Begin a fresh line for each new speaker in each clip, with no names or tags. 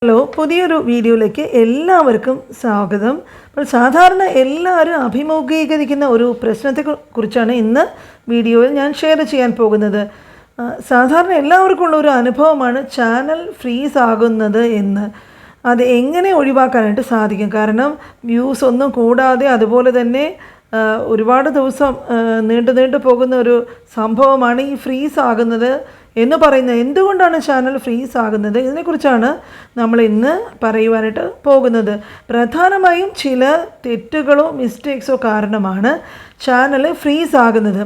Hello, പുതിയൊരു വീഡിയോയിലേക്ക് എല്ലാവർക്കും സ്വാഗതം. അപ്പോൾ സാധാരണ എല്ലാവരും അഭിമുഖീകരിക്കുന്ന ഒരു പ്രശ്നത്തെക്കുറിച്ചാണ് ഇന്ന് വീഡിയോയിൽ ഞാൻ ഷെയർ ചെയ്യാൻ പോകുന്നത്. സാധാരണ എല്ലാവർക്കും ഉള്ള ഒരു അനുഭവമാണ് ചാനൽ ഫ്രീസ് ആകുന്നത് എന്ന്. അത് എങ്ങനെ ഒഴിവാക്കാനായിട്ട് സാധിക്കും? കാരണം വ്യൂസ് ഒന്നും കൂടാതെ അതുപോലെ തന്നെ ഒരുപാട് ദിവസം നീണ്ടു പോകുന്ന ഒരു സംഭവമാണ് ഈ ഫ്രീസ് ആകുന്നത് എന്ന് പറയുന്നത്. എന്തുകൊണ്ടാണ് ചാനൽ ഫ്രീസ് ആകുന്നത്? ഇതിനെക്കുറിച്ചാണ് നമ്മൾ ഇന്ന് പറയുവാനായിട്ട് പോകുന്നത്. പ്രധാനമായും ചില തെറ്റുകളോ മിസ്റ്റേക്സോ കാരണമാണ് ചാനൽ ഫ്രീസ് ആകുന്നത്.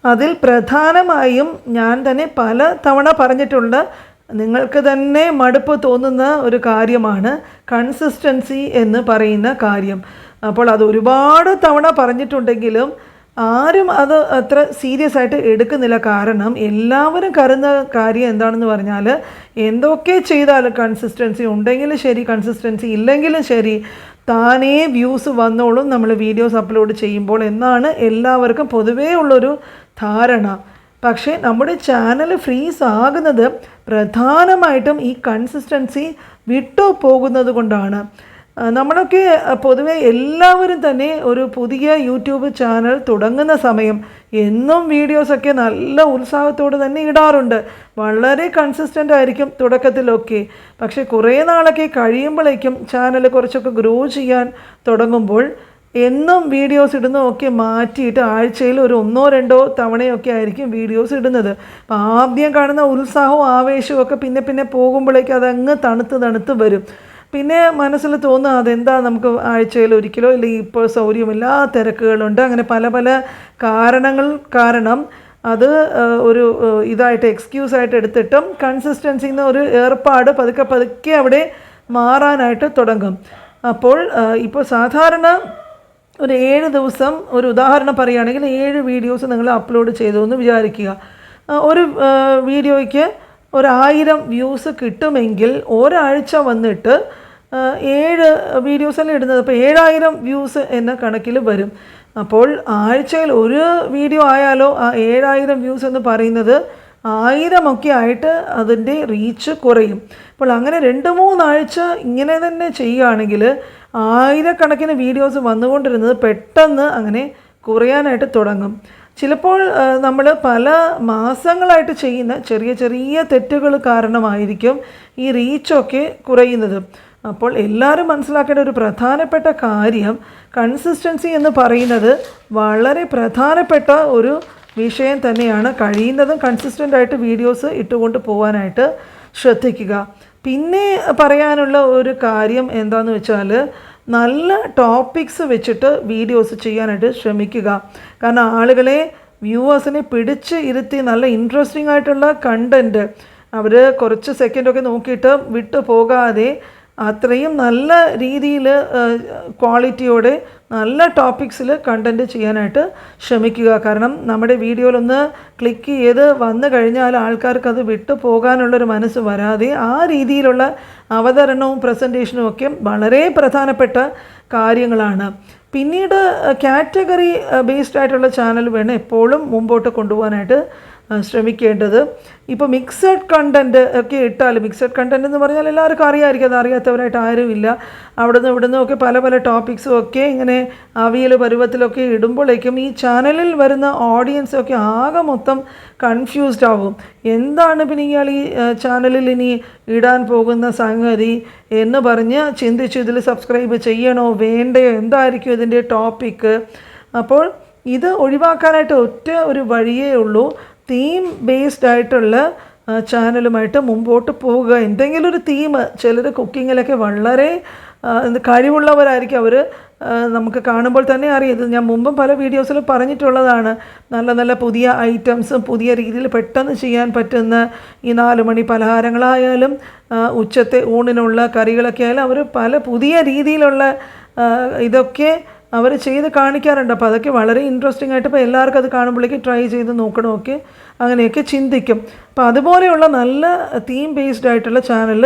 അതിൽ പ്രധാനമായും ഞാൻ തന്നെ പല തവണ പറഞ്ഞിട്ടുണ്ട്, നിങ്ങൾക്ക് തന്നെ മടുപ്പ് തോന്നുന്ന ഒരു കാര്യമാണ് കൺസിസ്റ്റൻസി എന്ന് പറയുന്ന കാര്യം. അപ്പോൾ അത് ഒരുപാട് തവണ പറഞ്ഞിട്ടുണ്ടെങ്കിലും ആരും അത് അത്ര സീരിയസ് ആയിട്ട് എടുക്കുന്നില്ല. കാരണം എല്ലാവരും കരുതുന്ന കാര്യം എന്താണെന്ന് പറഞ്ഞാൽ, എന്തൊക്കെ ചെയ്താലും കൺസിസ്റ്റൻസി ഉണ്ടെങ്കിലും ശരി, കൺസിസ്റ്റൻസി ഇല്ലെങ്കിലും ശരി, താനേ വ്യൂസ് വന്നോളും നമ്മൾ വീഡിയോസ് അപ്ലോഡ് ചെയ്യുമ്പോൾ എന്നാണ് എല്ലാവർക്കും പൊതുവേ ഉള്ളൊരു ധാരണ. പക്ഷേ നമ്മുടെ ചാനൽ ഫ്രീസ് ആകുന്നത് പ്രധാനമായിട്ടും ഈ കൺസിസ്റ്റൻസി വിട്ടു പോകുന്നത് കൊണ്ടാണ്. നമ്മളൊക്കെ പൊതുവെ എല്ലാവരും തന്നെ ഒരു പുതിയ യൂട്യൂബ് ചാനൽ തുടങ്ങുന്ന സമയം എന്നും വീഡിയോസൊക്കെ നല്ല ഉത്സാഹത്തോടെ തന്നെ ഇടാറുണ്ട്. വളരെ കൺസിസ്റ്റൻ്റ് ആയിരിക്കും തുടക്കത്തിലൊക്കെ. പക്ഷേ കുറേ നാളൊക്കെ കഴിയുമ്പോഴേക്കും ചാനൽ കുറച്ചൊക്കെ ഗ്രോ ചെയ്യാൻ തുടങ്ങുമ്പോൾ എന്നും വീഡിയോസ് ഇടുന്നതൊക്കെ മാറ്റിയിട്ട് ആഴ്ചയിൽ ഒരു 1-2 തവണയൊക്കെ ആയിരിക്കും വീഡിയോസ് ഇടുന്നത്. അപ്പോൾ ആദ്യം കാണുന്ന ഉത്സാഹവും ആവേശവും ഒക്കെ പിന്നെ പോകുമ്പോഴേക്കും അതങ്ങ് തണുത്ത് വരും. പിന്നെ മനസ്സിൽ തോന്നുക, അതെന്താ നമുക്ക് ആഴ്ചയിൽ ഒരിക്കലോ ഇല്ലെങ്കിൽ ഇപ്പോൾ സൗകര്യമില്ല, തിരക്കുകളുണ്ട്, അങ്ങനെ പല കാരണങ്ങൾ കാരണം അത് ഒരു ഇതായിട്ട് എക്സ്ക്യൂസായിട്ട് എടുത്തിട്ടും കൺസിസ്റ്റൻസിന്ന് ഒരു ഏർപ്പാട് പതുക്കെ അവിടെ മാറാനായിട്ട് തുടങ്ങും. അപ്പോൾ ഇപ്പോൾ സാധാരണ ഒരു 7 ദിവസം, ഒരു ഉദാഹരണം പറയുകയാണെങ്കിൽ 7 വീഡിയോസ് നിങ്ങൾ അപ്ലോഡ് ചെയ്തു എന്ന് വിചാരിക്കുക. ഒരു വീഡിയോയ്ക്ക് 1000 വ്യൂസ് കിട്ടുമെങ്കിൽ ഒരാഴ്ച വന്നിട്ട് 7 വീഡിയോസെല്ലാം ഇടുന്നത്. അപ്പോൾ 7000 വ്യൂസ് എന്ന കണക്കിൽ വരും. അപ്പോൾ ആഴ്ചയിൽ ഒരു വീഡിയോ ആയാലോ ആ 7000 വ്യൂസ് എന്ന് പറയുന്നത് 1000 ഒക്കെ ആയിട്ട് അതിൻ്റെ റീച്ച് കുറയും. അപ്പോൾ അങ്ങനെ 2-3 ആഴ്ച ഇങ്ങനെ തന്നെ ചെയ്യുകയാണെങ്കിൽ 1000കണക്കിന് വീഡിയോസ് വന്നുകൊണ്ടിരുന്നത് പെട്ടെന്ന് അങ്ങനെ കുറയാനായിട്ട് തുടങ്ങും. ചിലപ്പോൾ നമ്മൾ പല മാസങ്ങളായിട്ട് ചെയ്യുന്ന ചെറിയ തെറ്റുകൾ കാരണമായിരിക്കും ഈ റീച്ചൊക്കെ കുറയുന്നത്. അപ്പോൾ എല്ലാവരും മനസ്സിലാക്കേണ്ട ഒരു പ്രധാനപ്പെട്ട കാര്യം, കൺസിസ്റ്റൻസി എന്ന് പറയുന്നത് വളരെ പ്രധാനപ്പെട്ട ഒരു വിഷയം തന്നെയാണ്. കഴിയുന്നതും കൺസിസ്റ്റൻ്റായിട്ട് വീഡിയോസ് ഇട്ടുകൊണ്ട് പോകാനായിട്ട് ശ്രദ്ധിക്കുക. പിന്നെ പറയാനുള്ള ഒരു കാര്യം എന്താണെന്ന് വെച്ചാൽ, നല്ല ടോപ്പിക്സ് വെച്ചിട്ട് വീഡിയോസ് ചെയ്യാനായിട്ട് ശ്രമിക്കുക. കാരണം ആളുകളെ, വ്യൂവേഴ്സിനെ പിടിച്ച് ഇരുത്തി നല്ല ഇൻട്രസ്റ്റിംഗ് ആയിട്ടുള്ള കണ്ടൻറ്റ് അവർ കുറച്ച് സെക്കൻഡൊക്കെ നോക്കിയിട്ട് വിട്ടു പോകാതെ അത്രയും നല്ല രീതിയിൽ ക്വാളിറ്റിയോടെ നല്ല ടോപ്പിക്സിൽ കണ്ടൻറ്റ് ചെയ്യാനായിട്ട് ശ്രമിക്കുക. കാരണം നമ്മുടെ വീഡിയോയിലൊന്ന് ക്ലിക്ക് ചെയ്ത് വന്നു കഴിഞ്ഞാൽ ആൾക്കാർക്ക് അത് വിട്ടു പോകാനുള്ളൊരു മനസ്സ് വരാതെ ആ രീതിയിലുള്ള അവതരണവും പ്രസൻറ്റേഷനും ഒക്കെ വളരെ പ്രധാനപ്പെട്ട കാര്യങ്ങളാണ്. പിന്നീട് കാറ്റഗറി ബേസ്ഡ് ആയിട്ടുള്ള ചാനൽ വേണം എപ്പോഴും മുമ്പോട്ട് കൊണ്ടുപോകാനായിട്ട് ശ്രമിക്കേണ്ടത്. ഇപ്പോൾ മിക്സഡ് കണ്ടൻറ്റ് ഒക്കെ ഇട്ടാൽ, മിക്സഡ് കണ്ടൻറ്റ് എന്ന് പറഞ്ഞാൽ എല്ലാവർക്കും അറിയാമായിരിക്കും, അത് അറിയാത്തവരായിട്ട് ആരുമില്ല. ഇവിടുന്ന് ഒക്കെ പല ടോപ്പിക്സും ഒക്കെ ഇങ്ങനെ അവിയൽ പരുവത്തിലൊക്കെ ഇടുമ്പോഴേക്കും ഈ ചാനലിൽ വരുന്ന ഓഡിയൻസൊക്കെ ആകെ മൊത്തം കൺഫ്യൂസ്ഡ് ആവും. എന്താണ് പിന്നെ ഇയാൾ ഈ ചാനലിൽ ഇനി ഇടാൻ പോകുന്ന സംഗതി എന്ന് പറഞ്ഞ് ചിന്തിച്ച് ഇതിൽ സബ്സ്ക്രൈബ് ചെയ്യണോ വേണ്ടയോ, എന്തായിരിക്കും ഇതിൻ്റെ ടോപ്പിക്ക്. അപ്പോൾ ഇത് ഒഴിവാക്കാനായിട്ട് ഒറ്റ ഒരു വഴിയേ ഉള്ളൂ, തീം ബേസ്ഡ് ആയിട്ടുള്ള ചാനലുമായിട്ട് മുമ്പോട്ട് പോവുക. എന്തെങ്കിലും ഒരു തീം, ചിലർ കുക്കിങ്ങിലൊക്കെ വളരെ കഴിവുള്ളവരായിരിക്കും. അവർ നമുക്ക് കാണുമ്പോൾ തന്നെ അറിയാം. ഇത് ഞാൻ മുമ്പും പല വീഡിയോസിൽ പറഞ്ഞിട്ടുള്ളതാണ്. നല്ല പുതിയ ഐറ്റംസും പുതിയ രീതിയിൽ പെട്ടെന്ന് ചെയ്യാൻ പറ്റുന്ന ഈ 4 മണി പലഹാരങ്ങളായാലും ഉച്ചത്തെ ഊണിനുള്ള കറികളൊക്കെ ആയാലും അവർ പല പുതിയ രീതിയിലുള്ള ഇതൊക്കെ അവർ ചെയ്ത് കാണിക്കാറുണ്ട്. അപ്പോൾ അതൊക്കെ വളരെ ഇൻട്രസ്റ്റിംഗ് ആയിട്ട് ഇപ്പോൾ എല്ലാവർക്കും അത് കാണുമ്പോഴേക്കും ട്രൈ ചെയ്ത് നോക്കണമൊക്കെ അങ്ങനെയൊക്കെ ചിന്തിക്കും. അപ്പോൾ അതുപോലെയുള്ള നല്ല തീം ബേസ്ഡ് ആയിട്ടുള്ള ചാനൽ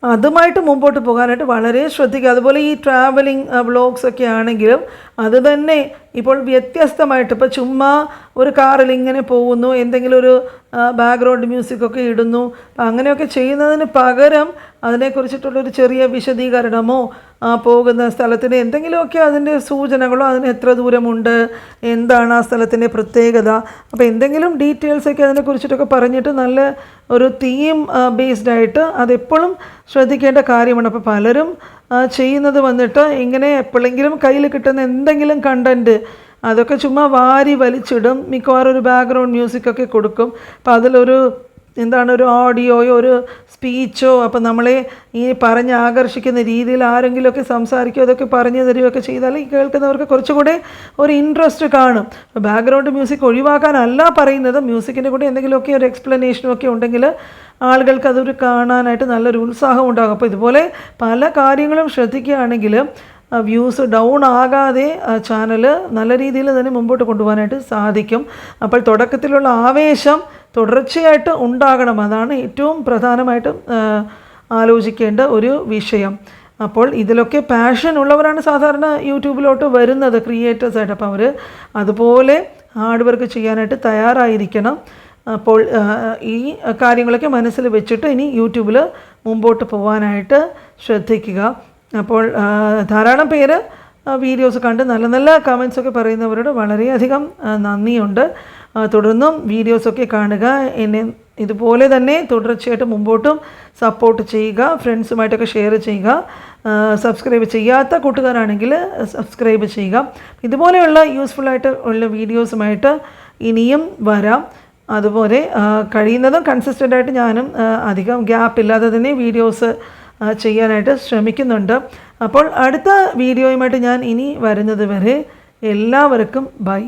അതുമായിട്ട് മുമ്പോട്ട് പോകാനായിട്ട് വളരെ ശ്രദ്ധിക്കുക. അതുപോലെ ഈ ട്രാവലിംഗ് വ്ളോഗ്സ് ഒക്കെ ആണെങ്കിലും അത് തന്നെ ഇപ്പോൾ വ്യത്യസ്തമായിട്ട്, ഇപ്പോൾ ചുമ്മാ ഒരു കാറിൽ ഇങ്ങനെ പോകുന്നു, എന്തെങ്കിലും ഒരു ബാക്ക്ഗ്രൗണ്ട് മ്യൂസിക്കൊക്കെ ഇടുന്നു. അപ്പം അങ്ങനെയൊക്കെ ചെയ്യുന്നതിന് പകരം അതിനെക്കുറിച്ചിട്ടുള്ളൊരു ചെറിയ വിശദീകരണമോ പോകുന്ന സ്ഥലത്തിന് എന്തെങ്കിലുമൊക്കെ അതിൻ്റെ സൂചനകളോ, അതിന് എത്ര ദൂരമുണ്ട്, എന്താണ് ആ സ്ഥലത്തിൻ്റെ പ്രത്യേകത, അപ്പോൾ എന്തെങ്കിലും ഡീറ്റെയിൽസൊക്കെ അതിനെക്കുറിച്ചിട്ടൊക്കെ പറഞ്ഞിട്ട് നല്ല ഒരു തീം ബേസ്ഡായിട്ട് അതെപ്പോഴും ശ്രദ്ധിക്കേണ്ട കാര്യമാണ്. അപ്പോൾ പലരും ചെയ്യുന്നത് വന്നിട്ട് ഇങ്ങനെ എപ്പോഴെങ്കിലും കയ്യിൽ കിട്ടുന്ന എന്തെങ്കിലും കണ്ടൻറ്റ് അതൊക്കെ ചുമ്മാ വാരി വലിച്ചിടും. മിക്കവാറും ഒരു ബാക്ക്ഗ്രൗണ്ട് മ്യൂസിക്കൊക്കെ കൊടുക്കും. അപ്പോൾ അതിലൊരു ഒരു ഓഡിയോയോ ഒരു സ്പീച്ചോ, അപ്പോൾ നമ്മളെ ഈ പറഞ്ഞ് ആകർഷിക്കുന്ന രീതിയിൽ ആരെങ്കിലുമൊക്കെ സംസാരിക്കുകയോ അതൊക്കെ പറഞ്ഞു തരികയൊക്കെ ചെയ്താൽ ഈ കേൾക്കുന്നവർക്ക് കുറച്ചുകൂടെ ഒരു ഇൻട്രസ്റ്റ് കാണും. അപ്പോൾ ബാക്ക്ഗ്രൗണ്ട് മ്യൂസിക് ഒഴിവാക്കാനല്ല പറയുന്നത്, മ്യൂസിക്കിൻ്റെ കൂടെ എന്തെങ്കിലുമൊക്കെ ഒരു എക്സ്പ്ലനേഷനൊക്കെ ഉണ്ടെങ്കിൽ ആളുകൾക്ക് അതൊരു കാണാനായിട്ട് നല്ലൊരു ഉത്സാഹം ഉണ്ടാകും. അപ്പോൾ ഇതുപോലെ പല കാര്യങ്ങളും ശ്രദ്ധിക്കുകയാണെങ്കിൽ വ്യൂസ് ഡൗൺ ആകാതെ ചാനൽ നല്ല രീതിയിൽ തന്നെ മുമ്പോട്ട് കൊണ്ടുപോകാനായിട്ട് സാധിക്കും. അപ്പോൾ തുടക്കത്തിലുള്ള ആവേശം തുടർച്ചയായിട്ട് ഉണ്ടാകണം, അതാണ് ഏറ്റവും പ്രധാനമായിട്ടും ആലോചിക്കേണ്ട ഒരു വിഷയം. അപ്പോൾ ഇതിലൊക്കെ പാഷൻ ഉള്ളവരാണ് സാധാരണ യൂട്യൂബിലോട്ട് വരുന്നത് ക്രിയേറ്റേഴ്സായിട്ട്. അപ്പോൾ അവർ അതുപോലെ ഹാർഡ് വർക്ക് ചെയ്യാനായിട്ട് തയ്യാറായിരിക്കണം. അപ്പോൾ ഈ കാര്യങ്ങളൊക്കെ മനസ്സിൽ വെച്ചിട്ട് ഇനി യൂട്യൂബിൽ മുമ്പോട്ട് പോകാനായിട്ട് ശ്രദ്ധിക്കുക. അപ്പോൾ ധാരാളം പേര് വീഡിയോസ് കണ്ട് നല്ല നല്ല കമൻസൊക്കെ പറയുന്നവരോട് വളരെയധികം നന്ദിയുണ്ട്. തുടർന്നും വീഡിയോസൊക്കെ കാണുക, എന്നെ ഇതുപോലെ തന്നെ തുടർച്ചയായിട്ട് മുമ്പോട്ടും സപ്പോർട്ട് ചെയ്യുക, ഫ്രണ്ട്സുമായിട്ടൊക്കെ ഷെയർ ചെയ്യുക. സബ്സ്ക്രൈബ് ചെയ്യാത്ത കൂട്ടുകാരാണെങ്കിൽ സബ്സ്ക്രൈബ് ചെയ്യുക. ഇതുപോലെയുള്ള യൂസ്ഫുള്ളായിട്ട് ഉള്ള വീഡിയോസുമായിട്ട് ഇനിയും വരാം. അതുപോലെ കഴിയുന്നതും കൺസിസ്റ്റൻ്റായിട്ട് ഞാനും അധികം ഗ്യാപ്പില്ലാതെ തന്നെ വീഡിയോസ് ചെയ്യാനായിട്ട് ശ്രമിക്കുന്നുണ്ട്. അപ്പോൾ അടുത്ത വീഡിയോയുമായിട്ട് ഞാൻ ഇനി വരുന്നത് വരെ എല്ലാവർക്കും ബൈ.